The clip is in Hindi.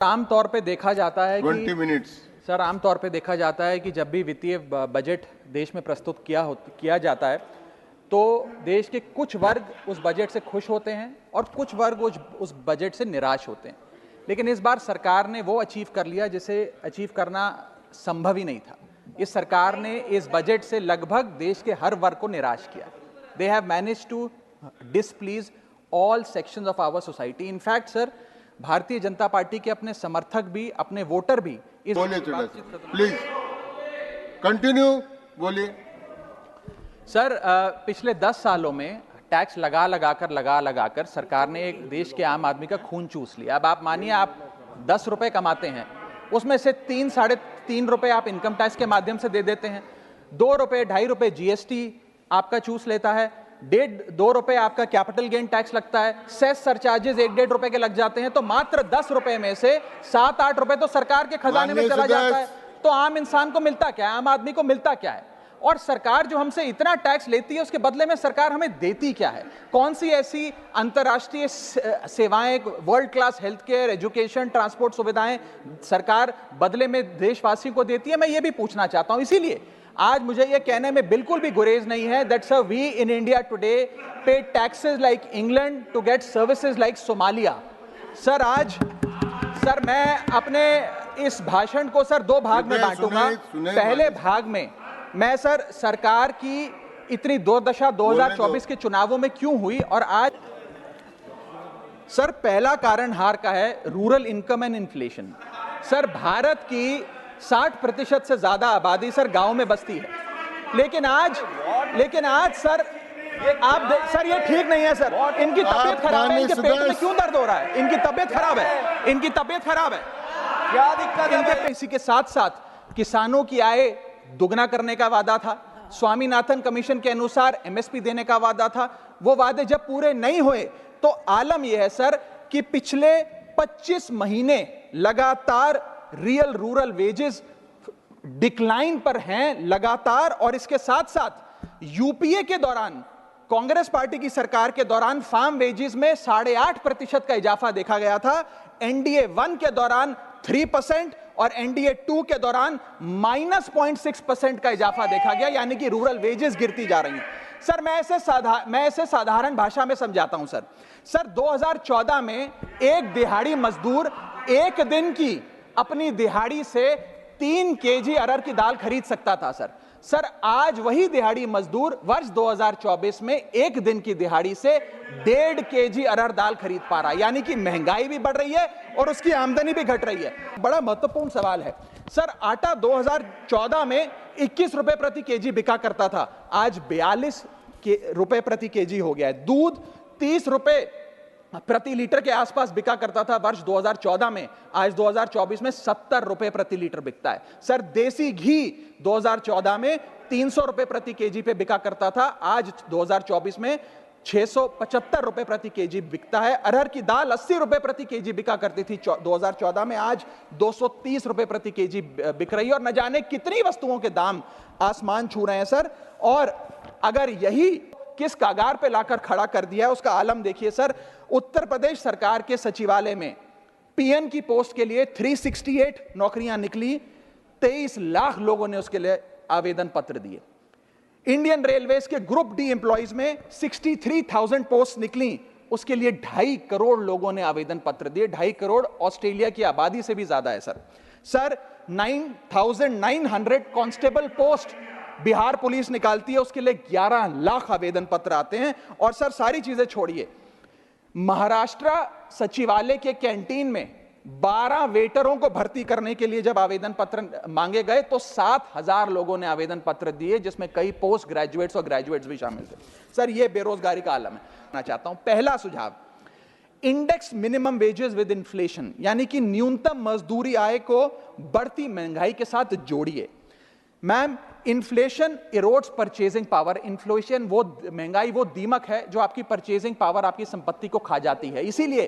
आमतौर पे देखा जाता है 20 मिनट्स। सर आमतौर पे देखा जाता है कि जब भी वित्तीय बजट देश में प्रस्तुत किया जाता है तो देश के कुछ वर्ग उस बजट से खुश होते हैं और कुछ वर्ग उस बजट से निराश होते हैं। लेकिन इस बार सरकार ने वो अचीव कर लिया जिसे अचीव करना संभव ही नहीं था। इस सरकार ने इस बजट से लगभग देश के हर वर्ग को निराश किया। They have managed to displease all sections of our society. In fact sir, Bharatiya Janata party के अपने समर्थक भी, अपने वोटर भी इस प्लीज कंटिन्यू बोलिए। सर पिछले 10 सालों में टैक्स लगा कर सरकार ने एक देश के आम आदमी का खून चूस लिया। अब आप मानिए, आप 10 रुपए कमाते हैं, उसमें से 3-3.5 रुपए आप इनकम टैक्स के माध्यम से दे देते हैं, 2 रुपए 2.5 रुपए जीएसटी आपका चूस लेता है, 1.5-2 रुपए आपका कैपिटल गेन टैक्स लगता है, सेस सरचार्जेस 1-1.5 रुपए के लग जाते हैं, तो मात्र 10 रुपए में से 7-8 रुपए तो सरकार के खजाने में चला जाता है। तो आम इंसान को मिलता क्या है, आम आदमी को मिलता क्या है? और सरकार जो हमसे इतना टैक्स लेती है उसके बदले में सरकार हमें देती क्या है? कौन सी ऐसी अंतर्राष्ट्रीय सेवाएं, world class health care, education, transport सुविधाएं सरकार बदले में देशवासियों को देती है? मैं ये भी पूछना चाहता हूं। इसीलिए आज मुझे ये कहने में बिल्कुल भी गुरेज नहीं है that sir we in India today pay taxes like England to get services like Somalia. Sir मैं अपने इस भाषण को सर 2 भाग में बांटूंगा। पहले भाग में मैं सर सरकार की इतनी दुर्दशा 2024 के चुनावों में क्यों हुई, और आज सर पहला कारण हार का है rural income and inflation. Sir Bharat की 60% से ज्यादा आबादी सर गांव में बसती है, लेकिन आज सर सर ये ठीक नहीं है सर। इनकी तबीयत खराब है, इनके पेट में क्यों दर्द हो रहा है? इनकी तबीयत खराब है, क्या दिक्कत है? इसी के साथ साथ किसानों की आय दुगना करने का वादा था, स्वामीनाथन कमीशन के अनुसार एमएसपी देने का वादा था। वो वादे जब पूरे नहीं हुए तो आलम यह है सर कि पिछले 25 महीने लगातार रियल रूरल वेजेस डिक्लाइन पर हैं लगातार। और इसके साथ साथ यूपीए के दौरान, कांग्रेस पार्टी की सरकार के दौरान फार्म वेजेस में 8.5% का इजाफा देखा गया था। एनडीए 1 के दौरान 3% और एनडीए 2 के दौरान -0.6% का इजाफा देखा गया, यानी कि रूरल वेजेस गिरती जा रही हैं। सर मैं इसे साधारण भाषा में समझाता हूं सर 2014 में एक दिहाड़ी मजदूर एक दिन की अपनी दिहाड़ी से 3 केजी अरहर की दाल खरीद सकता था सर आज वही दिहाड़ी मजदूर वर्ष 2024 में एक दिन की दिहाड़ी से 1.5 केजी अरहर दाल खरीद पा रहा है, यानी कि महंगाई भी बढ़ रही है और उसकी आमदनी भी घट रही है। बड़ा महत्वपूर्ण सवाल है सर, आटा 2014 में 21 रुपए प्रति केजी बिका करता था, आज 42 रुपए प्रति केजी हो गया है। दूध 30 रुपए प्रति लीटर के आसपास बिका करता था वर्ष 2014 में, आज 2024 में 70 रुपए प्रति लीटर बिकता है। सर देसी घी 2014 में 300 रुपए प्रति केजी पे बिका करता था, आज 2024 में 675 रुपए प्रति केजी बिकता है। अरहर की दाल 80 रुपए प्रति केजी बिका करती थी 2014 में, आज 230 रुपए प्रति केजी बिक रही है। और न जाने कितनी वस्तुओं के दाम आसमान छू रहे हैं सर। और अगर यही किस कागार पे लाकर खड़ा कर दिया है उसका आलम देखिए सर। उत्तर प्रदेश सरकार के सचिवालय में पीएन की पोस्ट के लिए 368 नौकरियां निकली, 23 लाख लोगों ने उसके लिए आवेदन पत्र दिए। इंडियन रेलवेज के ग्रुप डी एम्प्लॉइज में 63,000 पोस्ट निकली, उसके लिए 2.5 करोड़ लोगों ने आवेदन पत्र दिए। 2.5 करोड़ ऑस्ट्रेलिया की आबादी से भी ज्यादा है sir 9,900 constable post Bihar police निकालती है, उसके लिए 11 लाख आवेदन पत्र आते हैं। और सर सारी चीजें छोड़िए, महाराष्ट्र सचिवालय के कैंटीन में 12 वेटरों को भर्ती करने के लिए जब आवेदन पत्र मांगे गए तो 7,000 लोगों ने आवेदन पत्र दिए, जिसमें कई पोस्ट ग्रेजुएट्स और ग्रेजुएट्स भी शामिल थे। सर ये बेरोजगारी का आलम है। मैं चाहता हूं पहला सुझाव, index minimum wages with inflation, यानी कि न्यूनतम मजदूरी आय को बढ़ती महंगाई के साथ जोड़िए। Ma'am, inflation erodes purchasing power. Inflation वो महंगाई वो दीमक है जो आपकी परचेजिंग पावर, आपकी संपत्ति को खा जाती है। इसीलिए